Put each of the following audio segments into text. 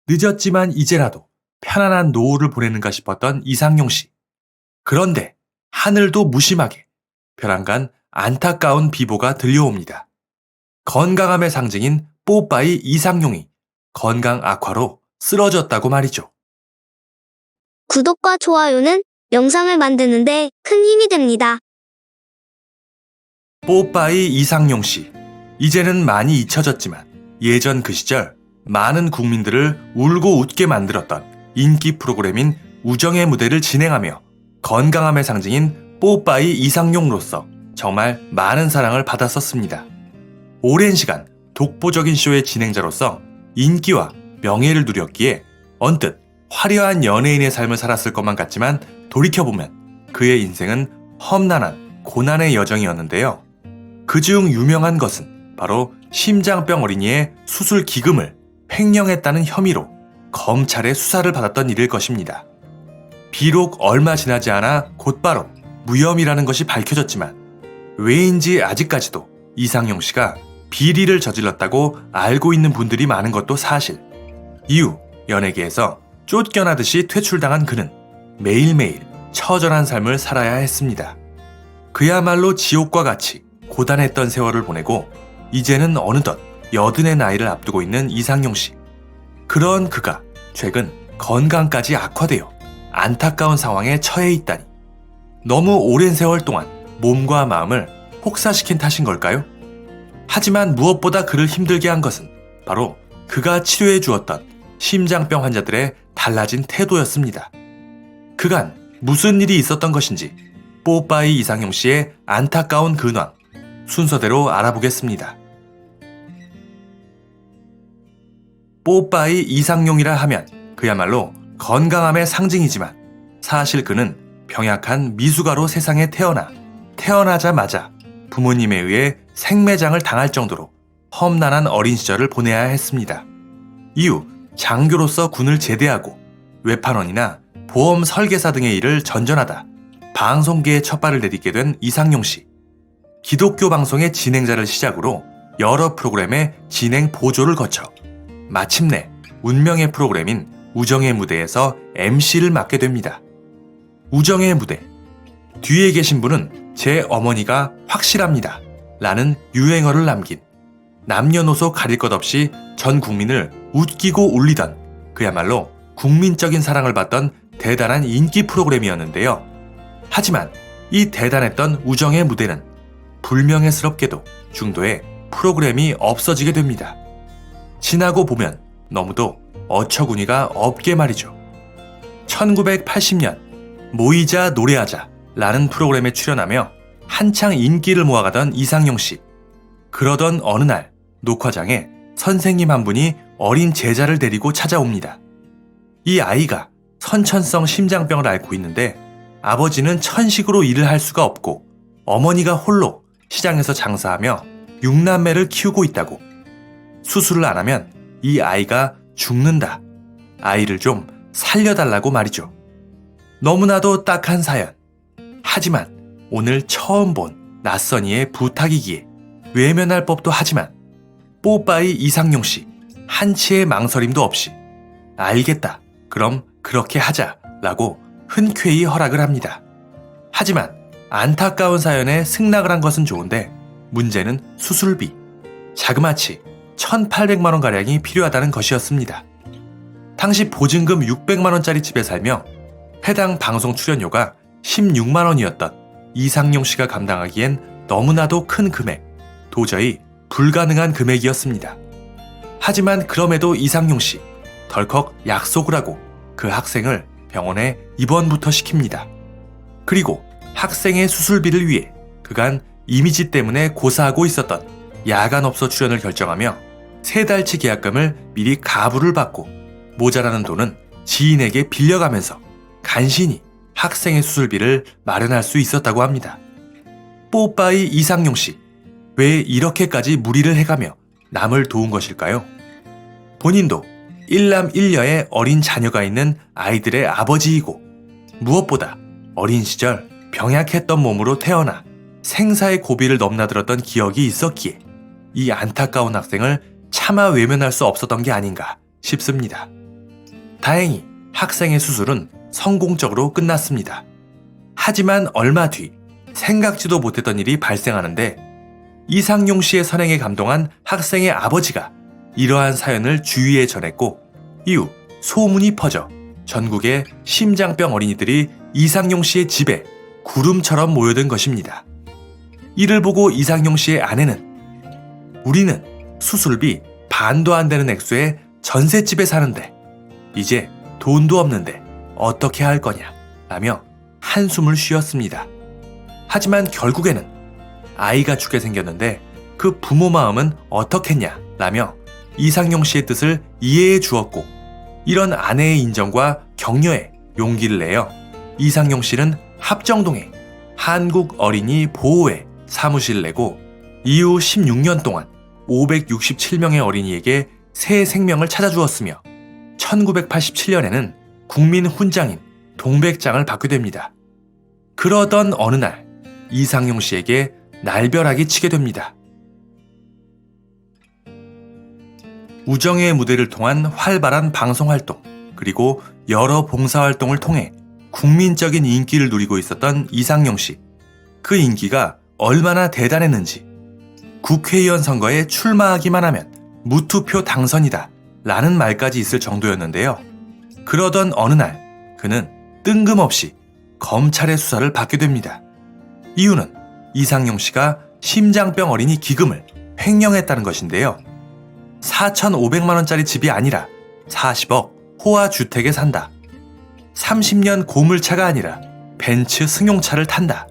늦었지만 이제라도 편안한 노후를 보내는가 싶었던 이상용 씨. 그런데 하늘도 무심하게 벼랑간 안타까운 비보가 들려옵니다. 건강함의 상징인 뽀빠이 이상용이 건강 악화로 쓰러졌다고 말이죠. 구독과 좋아요는 영상을 만드는데 큰 힘이 됩니다. 뽀빠이 이상용 씨. 이제는 많이 잊혀졌지만 예전 그 시절 많은 국민들을 울고 웃게 만들었던 인기 프로그램인 우정의 무대를 진행하며 건강함의 상징인 뽀빠이 이상용으로서 정말 많은 사랑을 받았었습니다. 오랜 시간 독보적인 쇼의 진행자로서 인기와 명예를 누렸기에 언뜻 화려한 연예인의 삶을 살았을 것만 같지만 돌이켜보면 그의 인생은 험난한 고난의 여정이었는데요. 그중 유명한 것은 바로 심장병 어린이의 수술 기금을 횡령했다는 혐의로 검찰의 수사를 받았던 일일 것입니다. 비록 얼마 지나지 않아 곧바로 무혐의라는 것이 밝혀졌지만 왜인지 아직까지도 이상용 씨가 비리를 저질렀다고 알고 있는 분들이 많은 것도 사실. 이후 연예계에서 쫓겨나듯이 퇴출당한 그는 매일매일 처절한 삶을 살아야 했습니다. 그야말로 지옥과 같이 고단했던 세월을 보내고 이제는 어느덧 80의 나이를 앞두고 있는 이상용 씨. 그런 그가 최근 건강까지 악화되어 안타까운 상황에 처해 있다니. 너무 오랜 세월 동안 몸과 마음을 혹사시킨 탓인 걸까요? 하지만 무엇보다 그를 힘들게 한 것은 바로 그가 치료해 주었던 심장병 환자들의 달라진 태도였습니다. 그간 무슨 일이 있었던 것인지 뽀빠이 이상용 씨의 안타까운 근황 순서대로 알아보겠습니다. 뽀빠이 이상용이라 하면 그야말로 건강함의 상징이지만 사실 그는 병약한 미숙아로 세상에 태어나자마자 부모님에 의해 생매장을 당할 정도로 험난한 어린 시절을 보내야 했습니다. 이후 장교로서 군을 제대하고 외판원이나 보험 설계사 등의 일을 전전하다 방송계에 첫발을 내딛게 된 이상용 씨. 기독교 방송의 진행자를 시작으로 여러 프로그램의 진행 보조를 거쳐 마침내 운명의 프로그램인 우정의 무대에서 MC를 맡게 됩니다. 우정의 무대. 뒤에 계신 분은 제 어머니가 확실합니다. 라는 유행어를 남긴 남녀노소 가릴 것 없이 전 국민을 웃기고 울리던 그야말로 국민적인 사랑을 받던 대단한 인기 프로그램이었는데요. 하지만 이 대단했던 우정의 무대는 불명예스럽게도 중도에 프로그램이 없어지게 됩니다. 지나고 보면 너무도 어처구니가 없게 말이죠. 1980년 모이자 노래하자 라는 프로그램에 출연하며 한창 인기를 모아가던 이상용 씨. 그러던 어느 날 녹화장에 선생님 한 분이 어린 제자를 데리고 찾아옵니다. 이 아이가 선천성 심장병을 앓고 있는데 아버지는 천식으로 일을 할 수가 없고 어머니가 홀로 시장에서 장사하며 6남매를 키우고 있다고. 수술을 안 하면 이 아이가 죽는다. 아이를 좀 살려달라고 말이죠. 너무나도 딱한 사연. 하지만 오늘 처음 본 낯선 이의 부탁이기에 외면할 법도 하지만 뽀빠이 이상용 씨 한치의 망설임도 없이 알겠다. 그럼 그렇게 하자 라고 흔쾌히 허락을 합니다. 하지만 안타까운 사연에 승낙을 한 것은 좋은데 문제는 수술비. 자그마치 1,800만원가량이 필요하다는 것이었습니다. 당시 보증금 600만원짜리 집에 살며 해당 방송 출연료가 16만원이었던 이상용 씨가 감당하기엔 너무나도 큰 금액, 도저히 불가능한 금액이었습니다. 하지만 그럼에도 이상용 씨, 덜컥 약속을 하고 그 학생을 병원에 입원부터 시킵니다. 그리고 학생의 수술비를 위해 그간 이미지 때문에 고사하고 있었던 야간업소 출연을 결정하며 3달치 계약금을 미리 가부를 받고 모자라는 돈은 지인에게 빌려가면서 간신히 학생의 수술비를 마련할 수 있었다고 합니다. 뽀빠이 이상용 씨, 왜 이렇게까지 무리를 해가며 남을 도운 것일까요? 본인도 1남 1녀의 어린 자녀가 있는 아이들의 아버지이고 무엇보다 어린 시절 병약했던 몸으로 태어나 생사의 고비를 넘나들었던 기억이 있었기에 이 안타까운 학생을 차마 외면할 수 없었던 게 아닌가 싶습니다. 다행히 학생의 수술은 성공적으로 끝났습니다. 하지만 얼마 뒤 생각지도 못했던 일이 발생하는데 이상용 씨의 선행에 감동한 학생의 아버지가 이러한 사연을 주위에 전했고 이후 소문이 퍼져 전국의 심장병 어린이들이 이상용 씨의 집에 구름처럼 모여든 것입니다. 이를 보고 이상용 씨의 아내는 우리는 수술비 반도 안 되는 액수의 전셋집에 사는데 이제 돈도 없는데 어떻게 할 거냐 라며 한숨을 쉬었습니다. 하지만 결국에는 아이가 죽게 생겼는데 그 부모 마음은 어떻겠냐 라며 이상용 씨의 뜻을 이해해 주었고 이런 아내의 인정과 격려에 용기를 내어 이상용 씨는 합정동에 한국어린이 보호회 사무실을 내고 이후 16년 동안 567명의 어린이에게 새 생명을 찾아주었으며 1987년에는 국민 훈장인 동백장을 받게 됩니다. 그러던 어느 날 이상용 씨에게 날벼락이 치게 됩니다. 우정의 무대를 통한 활발한 방송활동 그리고 여러 봉사활동을 통해 국민적인 인기를 누리고 있었던 이상용 씨. 그 인기가 얼마나 대단했는지 국회의원 선거에 출마하기만 하면 무투표 당선이다 라는 말까지 있을 정도였는데요. 그러던 어느 날 그는 뜬금없이 검찰의 수사를 받게 됩니다. 이유는 이상용 씨가 심장병 어린이 기금을 횡령했다는 것인데요. 4,500만 원짜리 집이 아니라 40억 호화 주택에 산다. 30년 고물차가 아니라 벤츠 승용차를 탄다.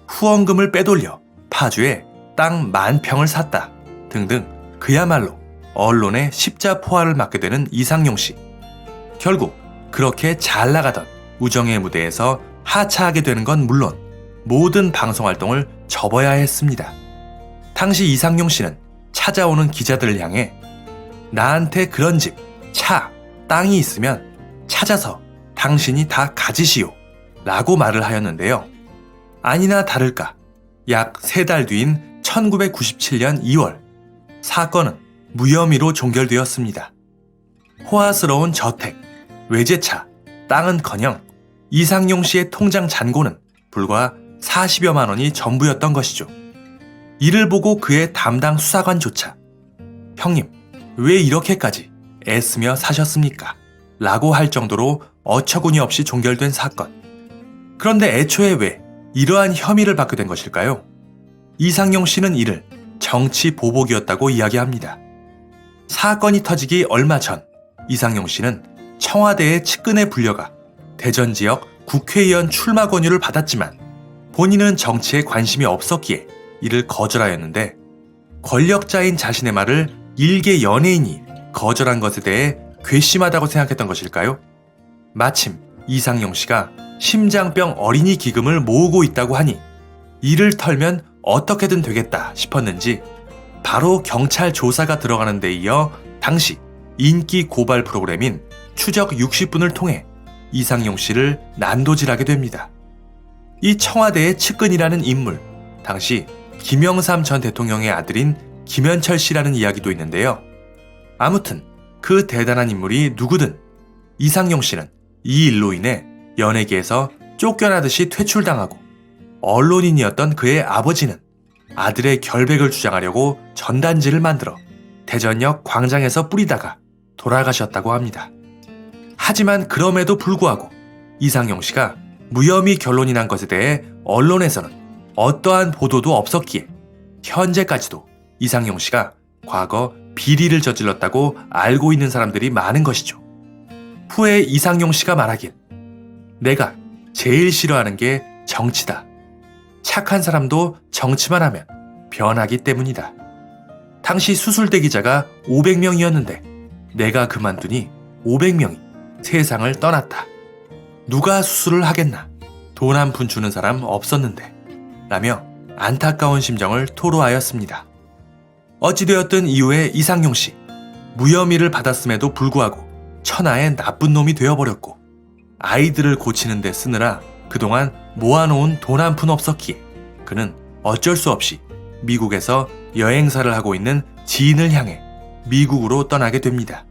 후원금을 빼돌려 파주에 땅 10,000평을 샀다. 등등 그야말로 언론의 십자포화를 맞게 되는 이상용 씨. 결국 그렇게 잘 나가던 우정의 무대에서 하차하게 되는 건 물론 모든 방송활동을 접어야 했습니다. 당시 이상용 씨는 찾아오는 기자들을 향해 나한테 그런 집, 차, 땅이 있으면 찾아서 당신이 다 가지시오 라고 말을 하였는데요. 아니나 다를까 약 3달 뒤인 1997년 2월 사건은 무혐의로 종결되었습니다. 호화스러운 저택, 외제차, 땅은커녕 이상용 씨의 통장 잔고는 불과 40여만 원이 전부였던 것이죠. 이를 보고 그의 담당 수사관조차 형님 왜 이렇게까지 애쓰며 사셨습니까? 라고 할 정도로 어처구니 없이 종결된 사건. 그런데 애초에 왜 이러한 혐의를 받게 된 것일까요? 이상용 씨는 이를 정치 보복이었다고 이야기합니다. 사건이 터지기 얼마 전 이상용 씨는 청와대의 측근에 불려가 대전 지역 국회의원 출마 권유를 받았지만 본인은 정치에 관심이 없었기에 이를 거절하였는데 권력자인 자신의 말을 일개 연예인이 거절한 것에 대해 괘씸하다고 생각했던 것일까요? 마침 이상용 씨가 심장병 어린이 기금을 모으고 있다고 하니 이를 털면 어떻게든 되겠다 싶었는지 바로 경찰 조사가 들어가는 데 이어 당시 인기 고발 프로그램인 추적 60분을 통해 이상용 씨를 난도질하게 됩니다. 이 청와대의 측근이라는 인물, 당시 김영삼 전 대통령의 아들인 김현철 씨라는 이야기도 있는데요. 아무튼 그 대단한 인물이 누구든 이상용 씨는 이 일로 인해 연예계에서 쫓겨나듯이 퇴출당하고 언론인이었던 그의 아버지는 아들의 결백을 주장하려고 전단지를 만들어 대전역 광장에서 뿌리다가 돌아가셨다고 합니다. 하지만 그럼에도 불구하고 이상용 씨가 무혐의 결론이 난 것에 대해 언론에서는 어떠한 보도도 없었기에 현재까지도 이상용 씨가 과거 비리를 저질렀다고 알고 있는 사람들이 많은 것이죠. 후에 이상용 씨가 말하길 내가 제일 싫어하는 게 정치다. 착한 사람도 정치만 하면 변하기 때문이다. 당시 수술대 기자가 500명이었는데 내가 그만두니 500명이 세상을 떠났다. 누가 수술을 하겠나? 돈 한 푼 주는 사람 없었는데 라며 안타까운 심정을 토로하였습니다. 어찌되었든 이후에 이상용 씨 무혐의를 받았음에도 불구하고 천하의 나쁜 놈이 되어버렸고 아이들을 고치는 데 쓰느라 그동안 모아놓은 돈 한 푼 없었기에 그는 어쩔 수 없이 미국에서 여행사를 하고 있는 지인을 향해 미국으로 떠나게 됩니다.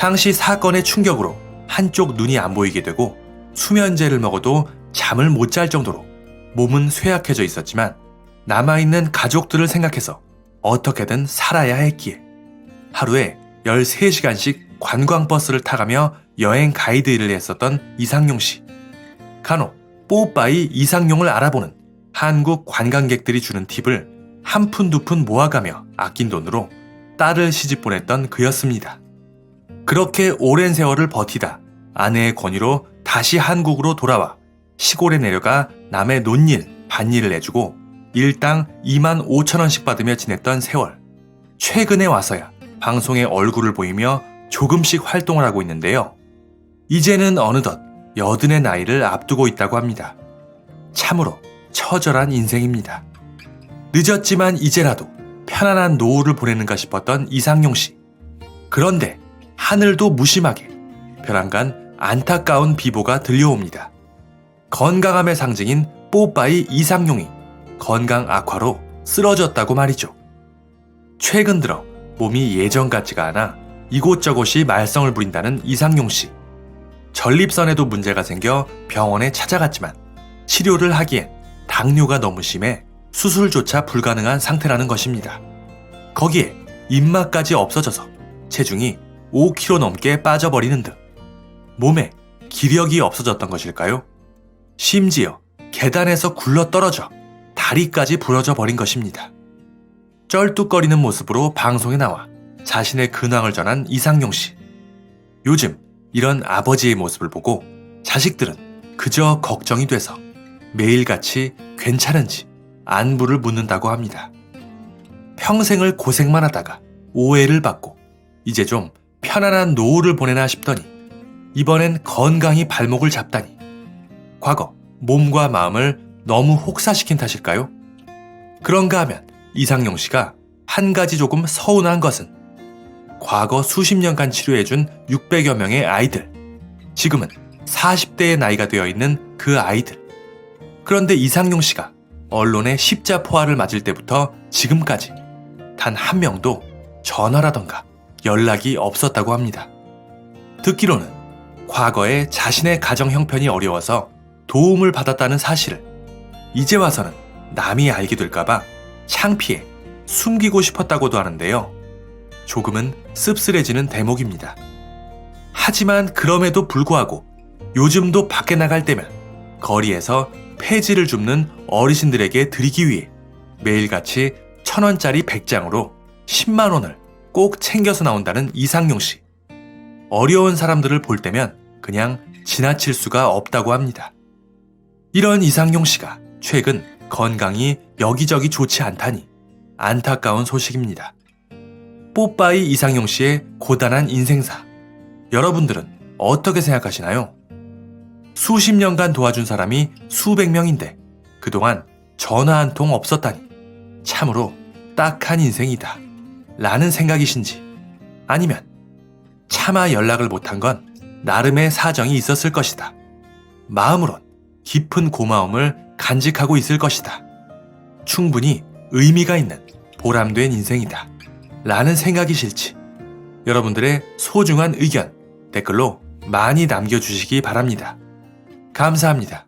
당시 사건의 충격으로 한쪽 눈이 안 보이게 되고 수면제를 먹어도 잠을 못 잘 정도로 몸은 쇠약해져 있었지만 남아있는 가족들을 생각해서 어떻게든 살아야 했기에 하루에 13시간씩 관광버스를 타가며 여행 가이드 일을 했었던 이상용 씨. 간혹 뽀빠이 이상용을 알아보는 한국 관광객들이 주는 팁을 한 푼 두 푼 모아가며 아낀 돈으로 딸을 시집 보냈던 그였습니다. 그렇게 오랜 세월을 버티다 아내의 권유로 다시 한국으로 돌아와 시골에 내려가 남의 논일, 밭일을 해주고 일당 25,000원씩 받으며 지냈던 세월. 최근에 와서야 방송에 얼굴을 보이며 조금씩 활동을 하고 있는데요. 이제는 어느덧 80의 나이를 앞두고 있다고 합니다. 참으로 처절한 인생입니다. 늦었지만 이제라도 편안한 노후를 보내는가 싶었던 이상용 씨. 그런데 하늘도 무심하게 벼랑간 안타까운 비보가 들려옵니다. 건강함의 상징인 뽀빠이 이상용이 건강 악화로 쓰러졌다고 말이죠. 최근 들어 몸이 예전 같지가 않아 이곳저곳이 말썽을 부린다는 이상용 씨. 전립선에도 문제가 생겨 병원에 찾아갔지만 치료를 하기엔 당뇨가 너무 심해 수술조차 불가능한 상태라는 것입니다. 거기에 입맛까지 없어져서 체중이 5kg 넘게 빠져버리는 등 몸에 기력이 없어졌던 것일까요? 심지어 계단에서 굴러떨어져 다리까지 부러져 버린 것입니다. 쩔뚝거리는 모습으로 방송에 나와 자신의 근황을 전한 이상용 씨. 요즘 이런 아버지의 모습을 보고 자식들은 그저 걱정이 돼서 매일같이 괜찮은지 안부를 묻는다고 합니다. 평생을 고생만 하다가 오해를 받고 이제 좀 편안한 노후를 보내나 싶더니 이번엔 건강히 발목을 잡다니 과거 몸과 마음을 너무 혹사시킨 탓일까요? 그런가 하면 이상용 씨가 한 가지 조금 서운한 것은 과거 수십 년간 치료해준 600여 명의 아이들, 지금은 40대의 나이가 되어 있는 그 아이들. 그런데 이상용 씨가 언론의 십자포화를 맞을 때부터 지금까지 단 한 명도 전화라던가 연락이 없었다고 합니다. 듣기로는 과거에 자신의 가정 형편이 어려워서 도움을 받았다는 사실을 이제 와서는 남이 알게 될까봐 창피해 숨기고 싶었다고도 하는데요. 조금은 씁쓸해지는 대목입니다. 하지만 그럼에도 불구하고 요즘도 밖에 나갈 때면 거리에서 폐지를 줍는 어르신들에게 드리기 위해 매일같이 1,000원짜리 100장으로 10만 원을 꼭 챙겨서 나온다는 이상용 씨. 어려운 사람들을 볼 때면 그냥 지나칠 수가 없다고 합니다. 이런 이상용 씨가 최근 건강이 여기저기 좋지 않다니 안타까운 소식입니다. 뽀빠이 이상용 씨의 고단한 인생사. 여러분들은 어떻게 생각하시나요? 수십 년간 도와준 사람이 수백 명인데 그동안 전화 한 통 없었다니 참으로 딱한 인생이다 라는 생각이신지, 아니면 차마 연락을 못한 건 나름의 사정이 있었을 것이다, 마음으론 깊은 고마움을 간직하고 있을 것이다, 충분히 의미가 있는 보람된 인생이다 라는 생각이실지 여러분들의 소중한 의견 댓글로 많이 남겨주시기 바랍니다. 감사합니다.